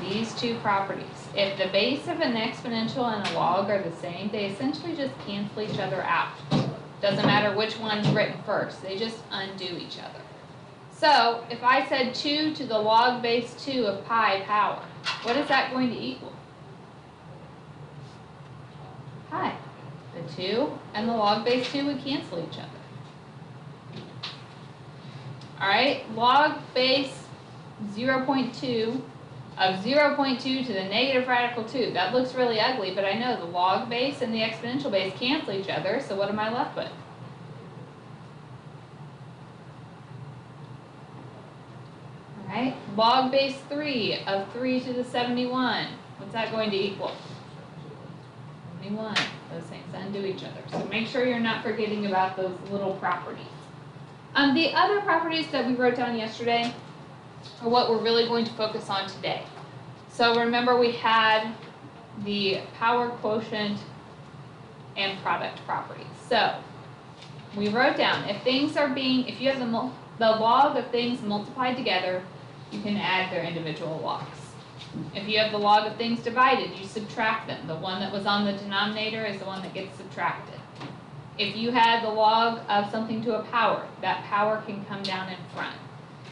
these two properties. If the base of an exponential and a log are the same, they essentially just cancel each other out. Doesn't matter which one's written first, they just undo each other. So if I said 2 to the log base 2 of pi power, what is that going to equal? Pi. The 2 and the log base 2 would cancel each other. Alright, log base 0.2 of 0.2 to the negative radical 2. That looks really ugly, but I know the log base and the exponential base cancel each other, so what am I left with? Alright, log base 3 of 3 to the 71. What's that going to equal? 71. Those things undo each other. So make sure you're not forgetting about those little properties. The other properties that we wrote down yesterday are what we're really going to focus on today. So remember we had the power quotient and product properties. So we wrote down if you have the log of things multiplied together, you can add their individual logs. If you have the log of things divided, you subtract them. The one that was on the denominator is the one that gets subtracted. If you had the log of something to a power, that power can come down in front.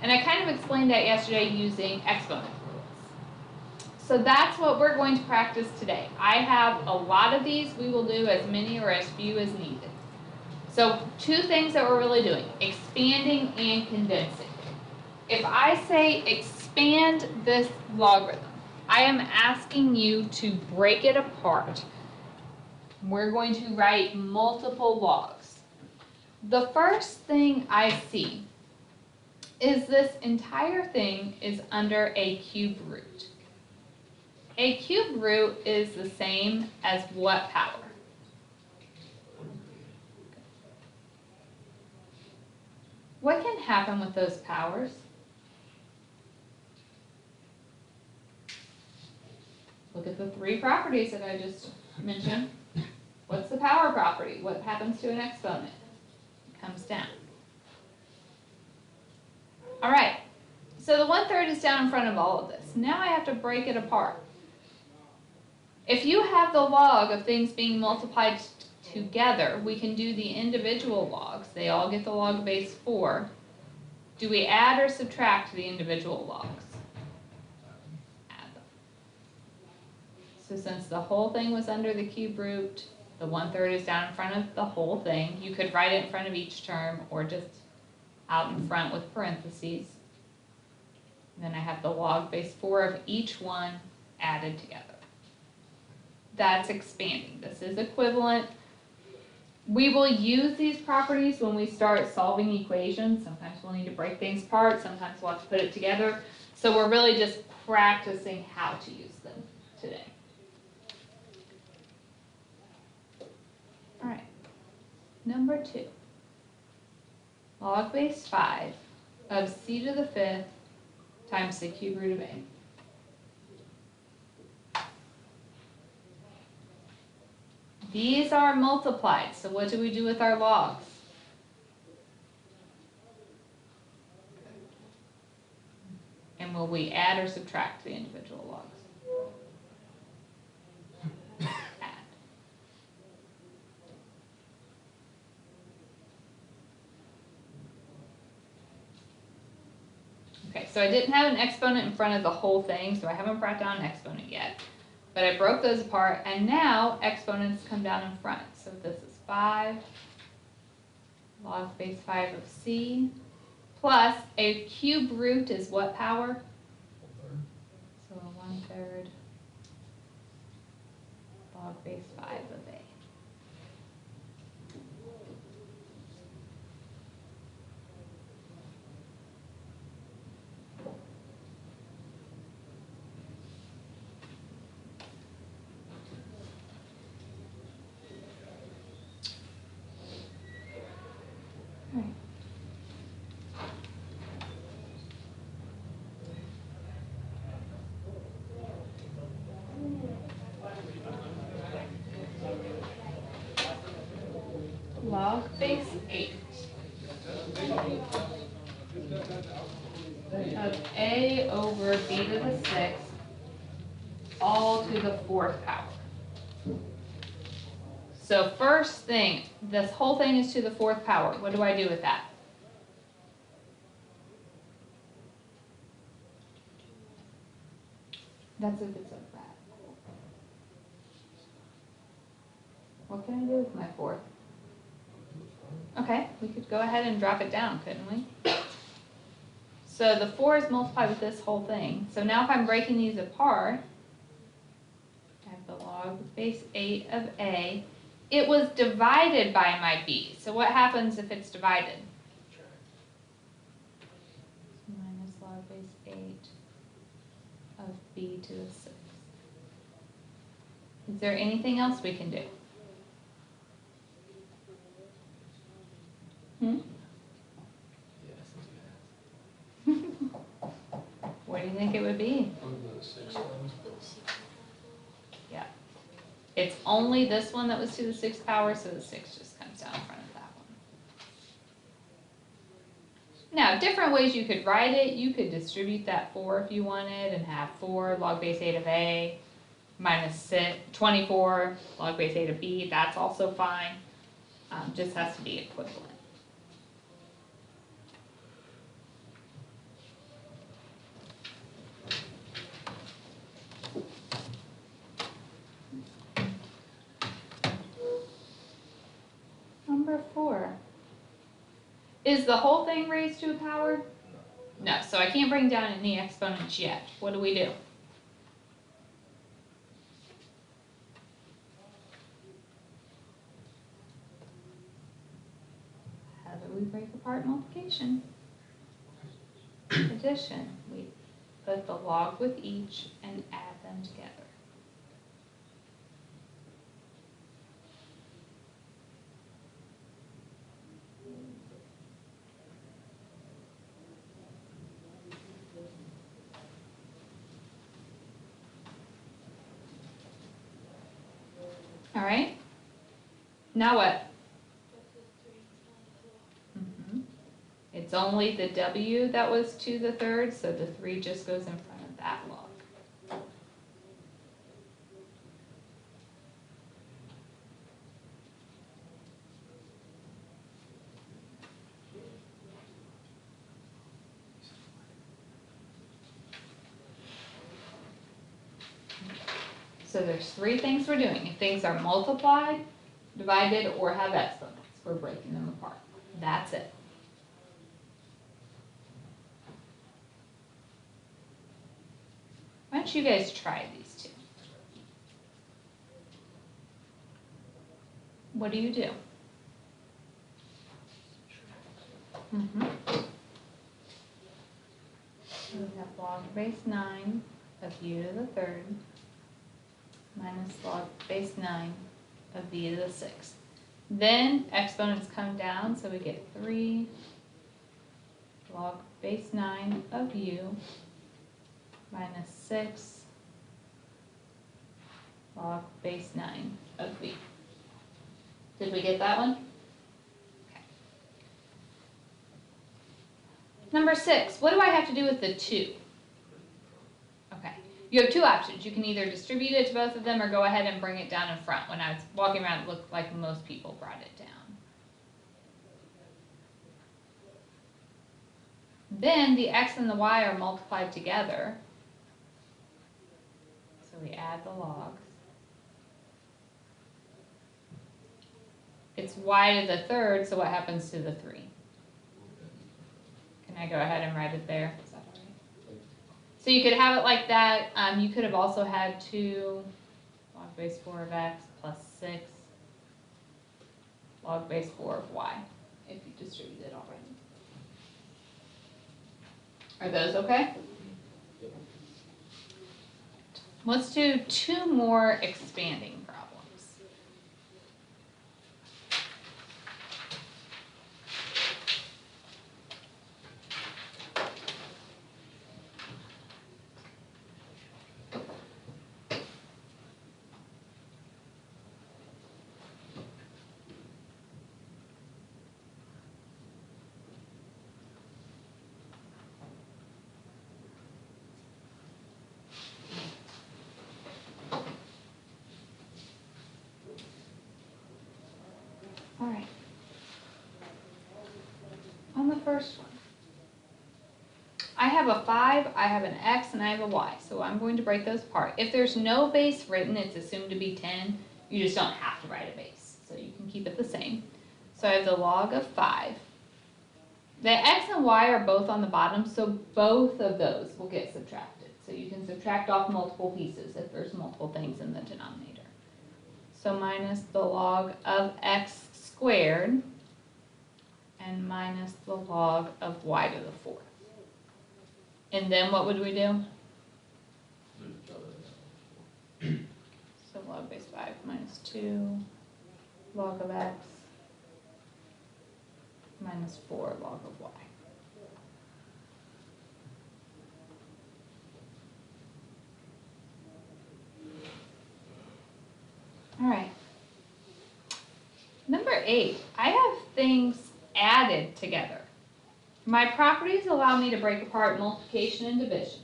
And I kind of explained that yesterday using exponent rules. So that's what we're going to practice today. I have a lot of these. We will do as many or as few as needed. So 2 things that we're really doing, expanding and condensing. If I say expand this logarithm, I am asking you to break it apart. We're going to write multiple logs. The first thing I see is this entire thing is under a cube root. A cube root is the same as what power? What can happen with those powers? Look at the 3 properties that I just mentioned. What's the power property? What happens to an exponent? It comes down. All right, so the 1/3 is down in front of all of this. Now I have to break it apart. If you have the log of things being multiplied together, we can do the individual logs. They all get the log base 4. Do we add or subtract the individual logs? Add them. So since the whole thing was under the cube root, the 1/3 is down in front of the whole thing. You could write it in front of each term or just out in front with parentheses. And then I have the log base 4 of each one added together. That's expanding. This is equivalent. We will use these properties when we start solving equations. Sometimes we'll need to break things apart. Sometimes we'll have to put it together. So we're really just practicing how to use them today. All right, number 2. Log base 5 of c to the 5th times the cube root of a. These are multiplied, so what do we do with our logs? And will we add or subtract the individual logs? Add. Okay, so I didn't have an exponent in front of the whole thing, so I haven't brought down an exponent yet. But I broke those apart, and now exponents come down in front. So this is 5, log base 5 of c, plus a cube root is what power? So a 1/3 log base 5 of a. Log base 8 of a over b to the 6th all to the fourth power. So first thing, this whole thing is to the fourth power. What do I do with that? That's if it's a radical. What can I do with my fourth? Okay, we could go ahead and drop it down, couldn't we? So the 4 is multiplied with this whole thing. So now if I'm breaking these apart, I have the log with base 8 of A. It was divided by my B. So what happens if it's divided? Minus log base 8 of B to the 6th. Is there anything else we can do? What do you think it would be? Yeah. It's only this one that was to the 6th power, so the 6 just comes down in front of that one. Now, different ways you could write it. You could distribute that 4 if you wanted and have 4 log base 8 of A minus 24 log base 8 of B. That's also fine. Just has to be equivalent. Number 4. Is the whole thing raised to a power? No, so I can't bring down any exponents yet. What do we do? How do we break apart multiplication? Addition. We put the log with each and add them together. All right. Now what? It's only the W that was to the 3rd, so the 3 just goes in front of that log. So there's 3 things we're doing. If things are multiplied, divided, or have exponents, we're breaking them apart. That's it. Why don't you guys try these 2? What do you do? So we have log base 9 of u to the 3rd minus log base 9 of v to the 6th. Then exponents come down, so we get 3 log base 9 of u minus 6 log base 9 of v. Did we get that one? Okay. Number 6, what do I have to do with the 2? Okay, you have 2 options. You can either distribute it to both of them or go ahead and bring it down in front. When I was walking around, it looked like most people brought it down. Then the x and the y are multiplied together. So we add the logs. It's y to the 3rd, so what happens to the 3? Can I go ahead and write it there? Is that all right? So you could have it like that. You could have also had 2 log base 4 of x plus 6 log base 4 of y, if you distribute it already. Are those okay? Let's do 2 more expanding problems. Alright. On the first one, I have a 5, I have an x, and I have a y, so I'm going to break those apart. If there's no base written, it's assumed to be 10. You just don't have to write a base, so you can keep it the same. So I have the log of 5. The x and y are both on the bottom, so both of those will get subtracted. So you can subtract off multiple pieces if there's multiple things in the denominator. So minus the log of x squared and minus the log of y to the 4th. And then what would we do? So log base 5 minus 2 log of x minus 4 log of y. All right. Number 8, I have things added together. My properties allow me to break apart multiplication and division.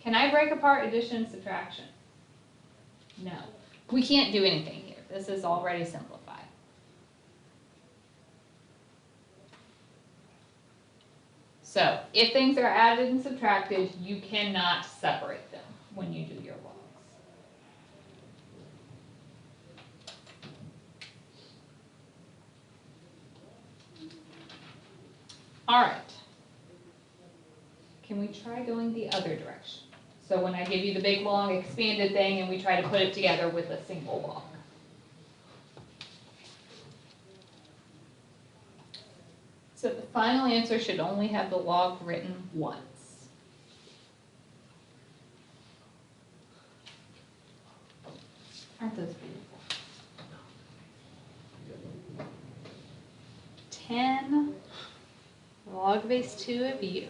Can I break apart addition and subtraction? No. We can't do anything here. This is already simplified. So, if things are added and subtracted, you cannot separate them when you do your logs. All right. Can we try going the other direction? So when I give you the big, long, expanded thing and we try to put it together with a single log. So the final answer should only have the log written once. Aren't those beautiful? 10 log base 2 of u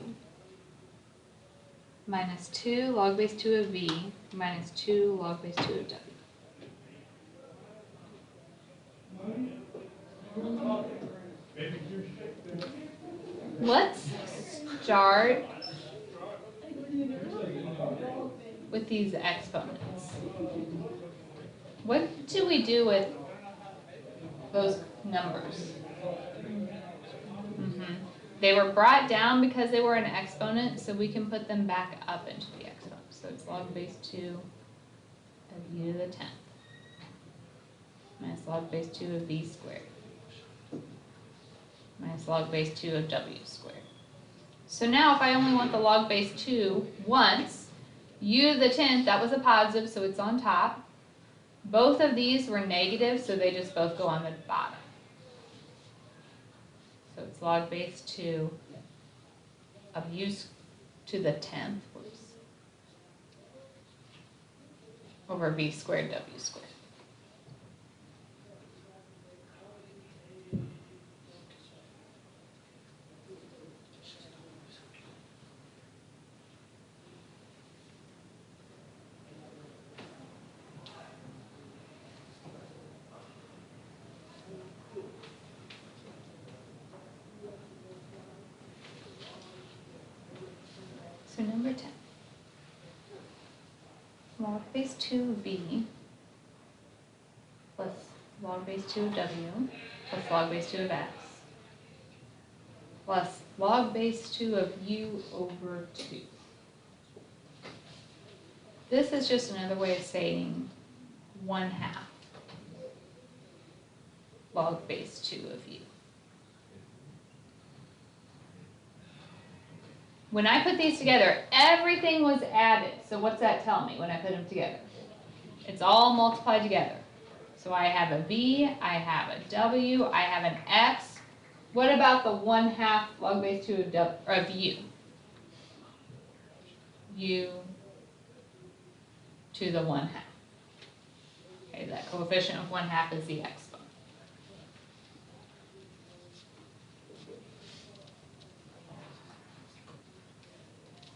minus 2 log base 2 of v minus 2 log base 2 of w. Let's start with these exponents. What do we do with those numbers? They were brought down because they were an exponent, so we can put them back up into the exponent. So it's log base 2 of u to the 10th minus log base 2 of v squared minus log base 2 of w squared. So now if I only want the log base 2 once, u to the 10th, that was a positive, so it's on top. Both of these were negative, so they just both go on the bottom. So it's log base 2 of u to the 10th, over v squared w squared. So number 10, log base 2 of v plus log base 2 of w plus log base 2 of x plus log base 2 of u over 2. This is just another way of saying 1/2 log base 2 of u. When I put these together, everything was added. So what's that tell me when I put them together? It's all multiplied together. So I have a v, I have a w, I have an x. What about the 1/2 log base 2 of u? U to the 1/2. Okay, that coefficient of 1/2 is the exponent.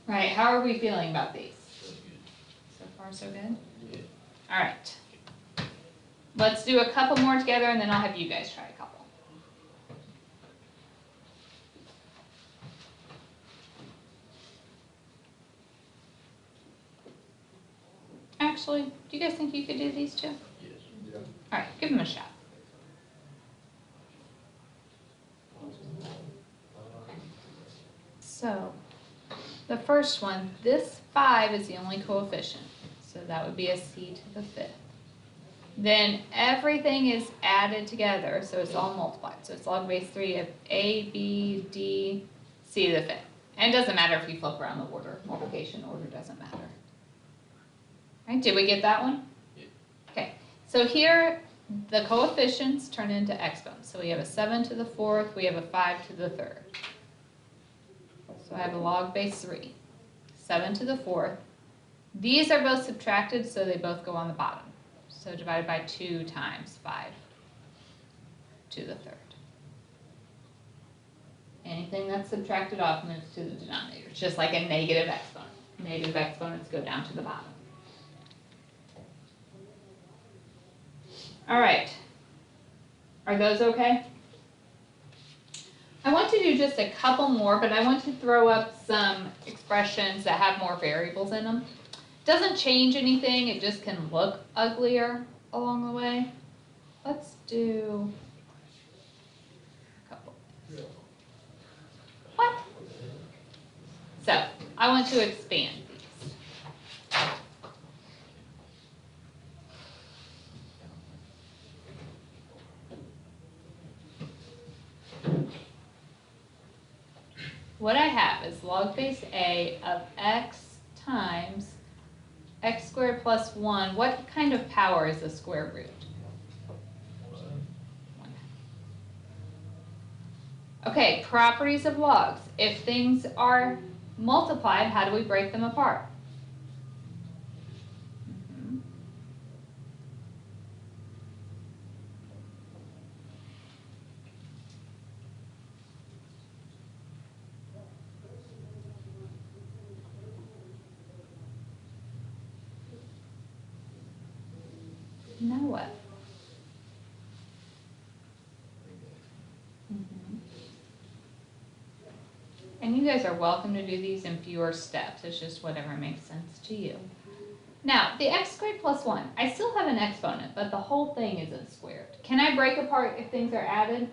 Right, how are we feeling about these? So far, so good? Yeah. All right. Let's do a couple more together, and then I'll have you guys try a couple. Actually, do you guys think you could do these two? Yes. Yeah. All right, give them a shot. first one, this 5 is the only coefficient. So that would be a c to the 5th. Then everything is added together, so it's all multiplied. So it's log base 3 of a, b, d, c to the 5th. And it doesn't matter if you flip around the order. Multiplication order doesn't matter. All right, did we get that one? Yeah. Okay, so here the coefficients turn into exponents. So we have a 7 to the 4th, we have a 5 to the 3rd. So I have a log base 3, 7 to the 4th. These are both subtracted, so they both go on the bottom. So divided by 2 times 5 to the 3rd. Anything that's subtracted off moves to the denominator. It's just like a negative exponent. Negative exponents go down to the bottom. All right. Are those okay? I want to do just a couple more, but I want to throw up some expressions that have more variables in them. Doesn't change anything, it just can look uglier along the way. Let's do a couple. What? So, I want to expand these. What I have is log base a of x times x squared plus 1. What kind of power is the square root? 1. Okay, properties of logs. If things are multiplied, how do we break them apart? Now what? And you guys are welcome to do these in fewer steps. It's just whatever makes sense to you. Now, the x squared plus 1. I still have an exponent, but the whole thing isn't squared. Can I break apart if things are added?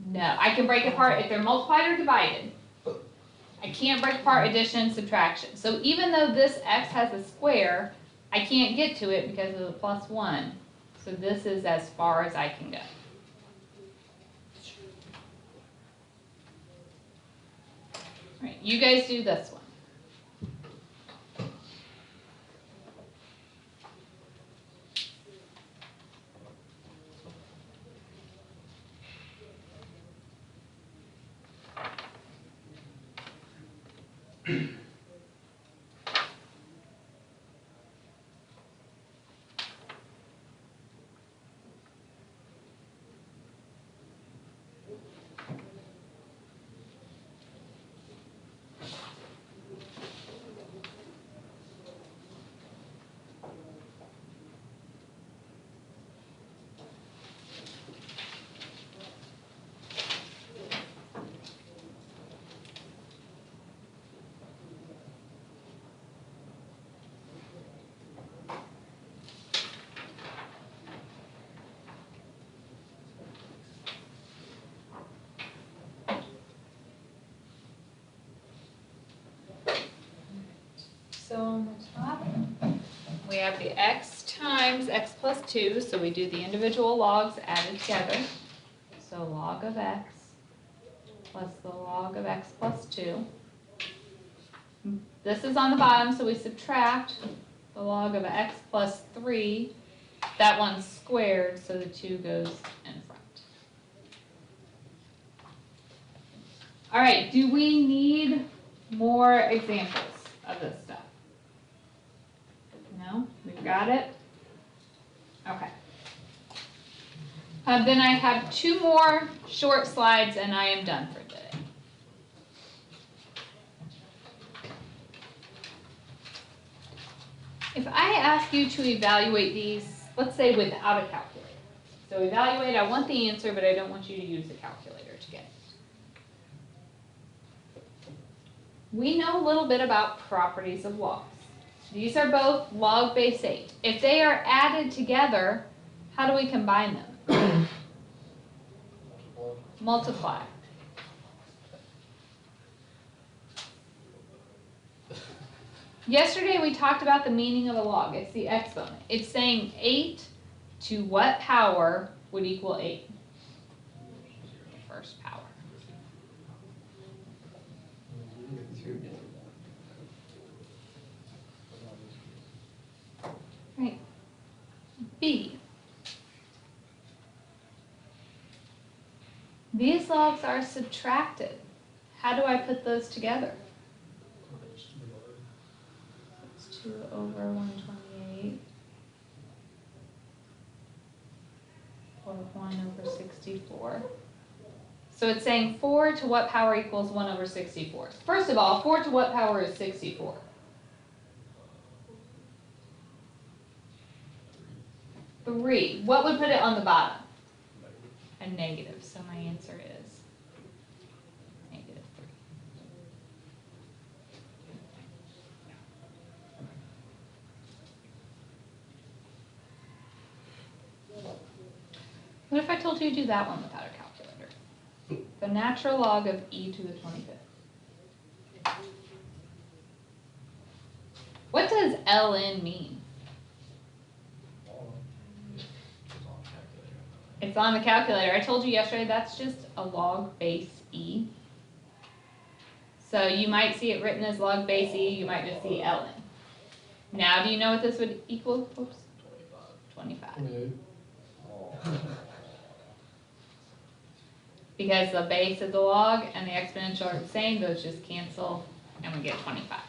No. I can break apart if they're multiplied or divided. I can't break apart addition and subtraction. So even though this x has a square, I can't get to it because of the plus 1. So this is as far as I can go. All right, you guys do this one. So on the top, we have the x times x plus 2, so we do the individual logs added together. So log of x plus the log of x plus 2. This is on the bottom, so we subtract the log of x plus 3. That one's squared, so the 2 goes in front. All right, do we need more examples of this stuff? No? We've got it? Okay. Then I have 2 more short slides and I am done for today. If I ask you to evaluate these, let's say without a calculator. So evaluate, I want the answer, but I don't want you to use a calculator to get it. We know a little bit about properties of logs. These are both log base 8. If they are added together, how do we combine them? Multiply. Yesterday we talked about the meaning of a log. It's the exponent. It's saying 8 to what power would equal 8? The first power. Right. B. These logs are subtracted. How do I put those together? It's 2 over 128. Or 1 over 64. So it's saying 4 to what power equals 1 over 64? First of all, 4 to what power is 64? 3. What would put it on the bottom? A negative. So my answer is negative 3. What if I told you to do that one without a calculator? The natural log of e to the 25th. What does ln mean? It's on the calculator. I told you yesterday that's just a log base e. So you might see it written as log base e, you might just see ln. Now do you know what this would equal? Oops. 25. Because the base of the log and the exponential are the same, those just cancel and we get 25.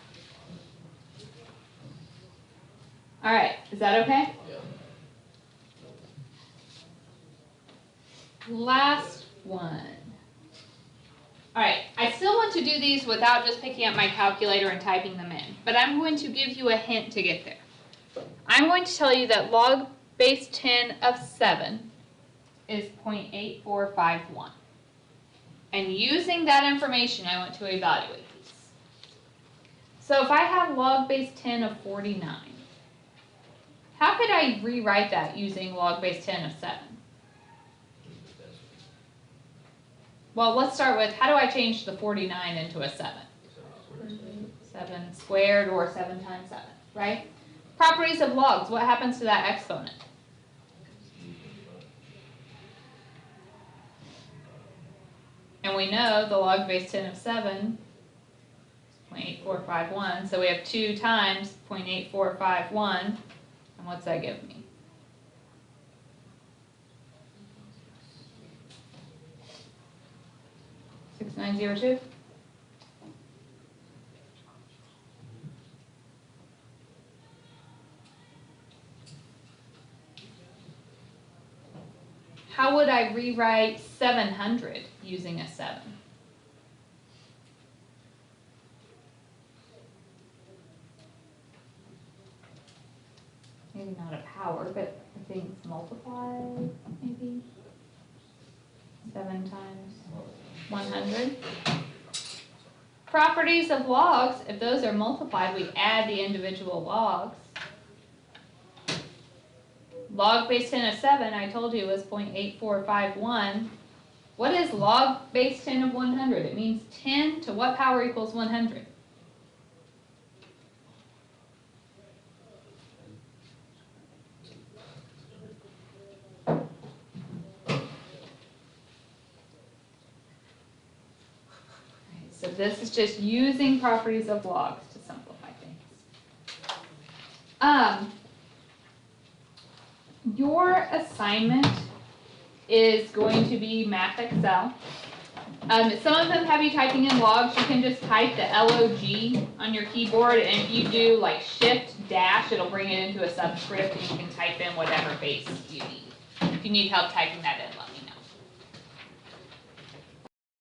Alright, is that okay? Yeah. Last one. Alright, I still want to do these without just picking up my calculator and typing them in, but I'm going to give you a hint to get there. I'm going to tell you that log base 10 of 7 is 0.8451. And using that information, I want to evaluate these. So if I have log base 10 of 49, how could I rewrite that using log base 10 of 7? Well, let's start with, how do I change the 49 into a 7? 7 squared or 7 times 7, right? Properties of logs, what happens to that exponent? And we know the log base 10 of 7 is 0.8451, so we have 2 times 0.8451, and what's that give me? 6902? How would I rewrite 700 using a 7? Maybe not a power, but I think it's multiplied, maybe? 7 times 100. Properties of logs, if those are multiplied, we add the individual logs. Log base 10 of 7, I told you, was 0.8451. What is log base 10 of 100? It means 10 to what power equals 100? So this is just using properties of logs to simplify things. Your assignment is going to be Math Excel. Some of them have you typing in logs. You can just type the LOG on your keyboard, and if you do like Shift dash, it'll bring it into a subscript, and you can type in whatever base you need. If you need help typing that in,